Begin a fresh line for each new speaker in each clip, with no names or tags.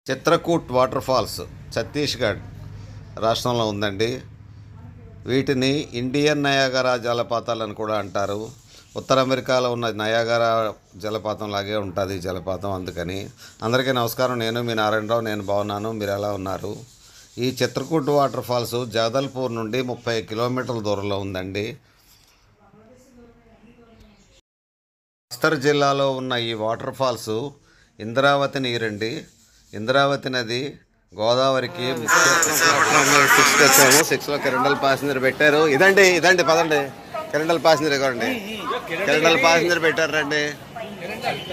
Chitrakoot water falls Chhattisgarh రాష్ట్రంలో ఉందండి. వీటిని ఇండియన్ నయాగరా జలపాతాలని కూడా అంటారు. ఉత్తర అమెరికాలో ఉన్న నయాగరా జలపాతం లాగే ఉంటుంది ఈ జలపాతం. అందుకని అందరికీ నమస్కారం. నేను మీ నారాయణరావు. నేను బాగున్నాను. మీరు ఎలా ఉన్నారు? ఈ చిత్రకూట్ వాటర్ ఫాల్స్ జగదల్పూర్ నుండి 30 కిలోమీటర్ల దూరంలో ఉందండి. బస్తర్ జిల్లాలో ఉన్న ఈ వాటర్ ఫాల్స్ ఇంద్రావతి నీరండి. ఇంద్రావతి నది గోదావరికి సిక్స్కి వచ్చాము. 6లో కెరండల్ ప్యాసింజర్ పెట్టారు. ఇదండి పదండి. కెరండల్ ప్యాసింజర్ ఇవ్వండి. కెరండల్ ప్యాసింజర్ పెట్టారు రండి.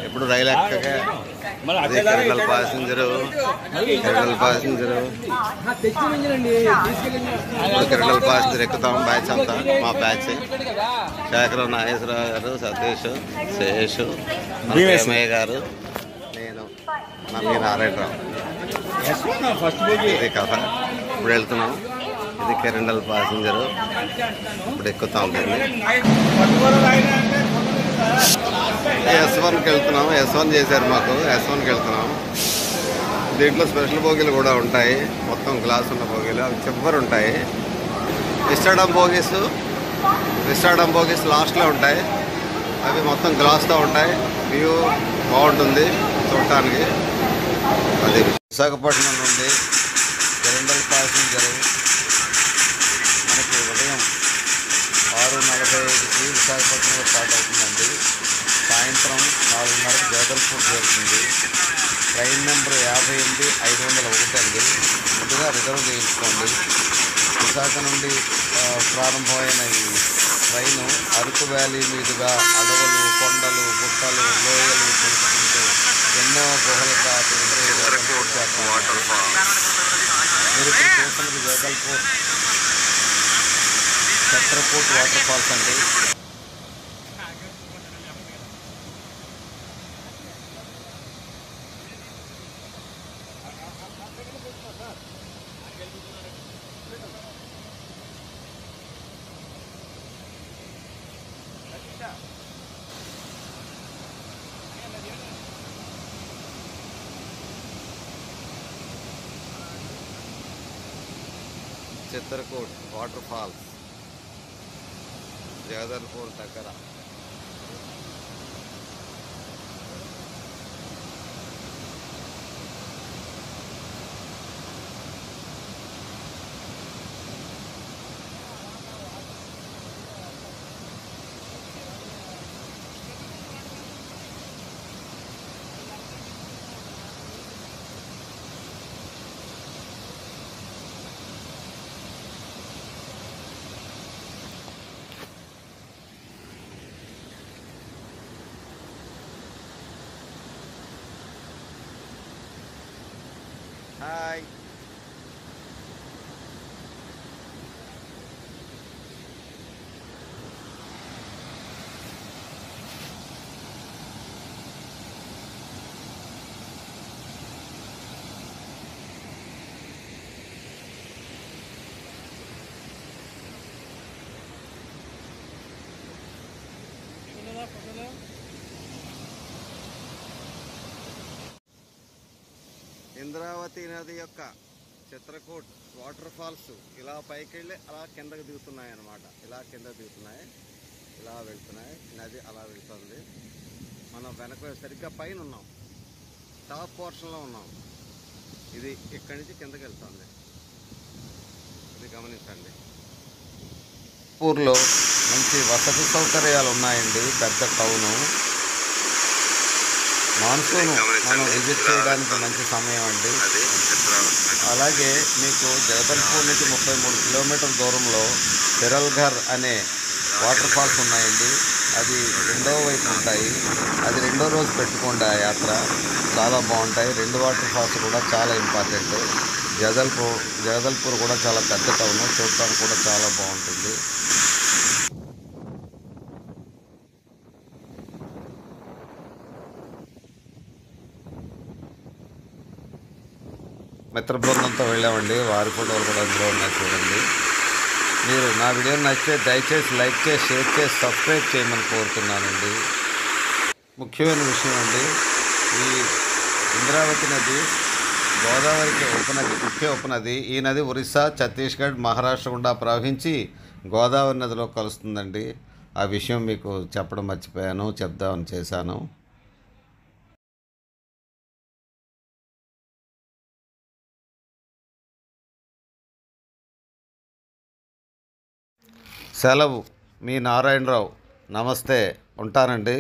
ఇప్పుడు రైలు ఎక్కగా Kirandul passenger Kirandul passenger ఎక్కుతాం. Batch అంతా మా బ్యాచ్. శేఖరం నాగేశ్వరరావు గారు, సతీష్, శేషు, భీమయ్య గారు, నేను నమ్మి నారాయణరావు. ఇది కథ. ఇప్పుడు వెళ్తున్నాం. ఇది కెరండల్ ప్యాసింజరు. ఇప్పుడు ఎక్కుతాం. S1కి వెళ్తున్నాం. S1 చేశారు మాకు. S1కి వెళ్తున్నాం. దీంట్లో స్పెషల్ బోగీలు కూడా ఉంటాయి. మొత్తం గ్లాస్ ఉన్న బోగీలు అవి చివరి ఉంటాయి. విస్టాడమ్ బోగీస్ లాస్ట్లో ఉంటాయి. అవి మొత్తం గ్లాస్తో ఉంటాయి. వ్యూ బాగుంటుంది చూడటానికి. అది విశాఖపట్నం నుండి కెరండల్ ప్యాసింజరు మనకి ఉదయం 6:45కి విశాఖపట్నంలో స్టార్ట్ అవుతుందండి. సాయంత్రం 4:30కి జగదల్పూర్ చేరుతుంది. ట్రైన్ నెంబర్ 58,501 అండి. ముందుగా రిజర్వ్ చేయించుకోండి. విశాఖ నుండి ప్రారంభమైన ఈ ట్రైను అరకు వ్యాలీ మీదుగా అడవులు, కొండలు, గుట్టలు, లోయలు చూసుకుంటూ ఎన్నో గుహలు దాటి మీరు ఇప్పుడు చూస్తున్నది జగదల్పూర్ చిత్రకూట్ వాటర్ ఫాల్స్ అండి. చిత్రకూట్ వాటర్ ఫాల్స్ జగదల్పూర్ దగ్గర. హాయ్. ఇంద్రావతి నది యొక్క చిత్రకూట్ వాటర్ ఫాల్స్ ఇలా పైకి వెళ్ళి అలా కిందకి దిగుతున్నాయి అన్నమాట. ఇలా కిందకి దిగుతున్నాయి, ఇలా వెళ్తున్నాయి. నది అలా వెళ్తుంది. మనం వెనక సరిగ్గా పైన ఉన్నాం, టాప్ పోర్షన్లో ఉన్నాం. ఇది ఇక్కడి నుంచి కిందకి వెళ్తుంది. ఇది గమనించండి. ఊర్లో మంచి వసతి సౌకర్యాలు ఉన్నాయండి. పెద్ద టౌను. మాన్సూన్ మనం విజిట్ చేయడానికి మంచి సమయం అండి. అలాగే మీకు జగదల్పూర్ నుంచి 33 కిలోమీటర్ల దూరంలో పిరల్ఘర్ అనే వాటర్ ఫాల్స్ ఉన్నాయండి. అది రెండవ వైపు ఉంటాయి. అది రెండో రోజు పెట్టుకోండి. ఆ యాత్ర చాలా బాగుంటాయి. 2 వాటర్ ఫాల్స్ కూడా చాలా ఇంపార్టెంట్. జగదల్పూర్ కూడా చాలా పెద్ద టౌన్. చూడటానికి కూడా చాలా బాగుంటుంది. మిత్ర బృందంతో వెళ్ళామండి. వారి ఫోటోలు కూడా అందులో ఉన్నాయి చూడండి. మీరు నా వీడియోని నచ్చితే దయచేసి లైక్ చేసి, షేర్ చేసి, సబ్స్క్రైబ్ చేయమని కోరుతున్నానండి. ముఖ్యమైన విషయం అండి, ఈ ఇంద్రావతి నది గోదావరికి ఉపనది, ముఖ్య ఉపనది. ఈ నది ఒరిస్సా, ఛత్తీస్గఢ్, మహారాష్ట్ర గుండా ప్రవహించి గోదావరి నదిలో కలుస్తుందండి. ఆ విషయం మీకు చెప్పడం మర్చిపోయాను, చెప్దామని చేశాను. సెలవు, మీ నారాయణరావు. నమస్తే, ఉంటానండి.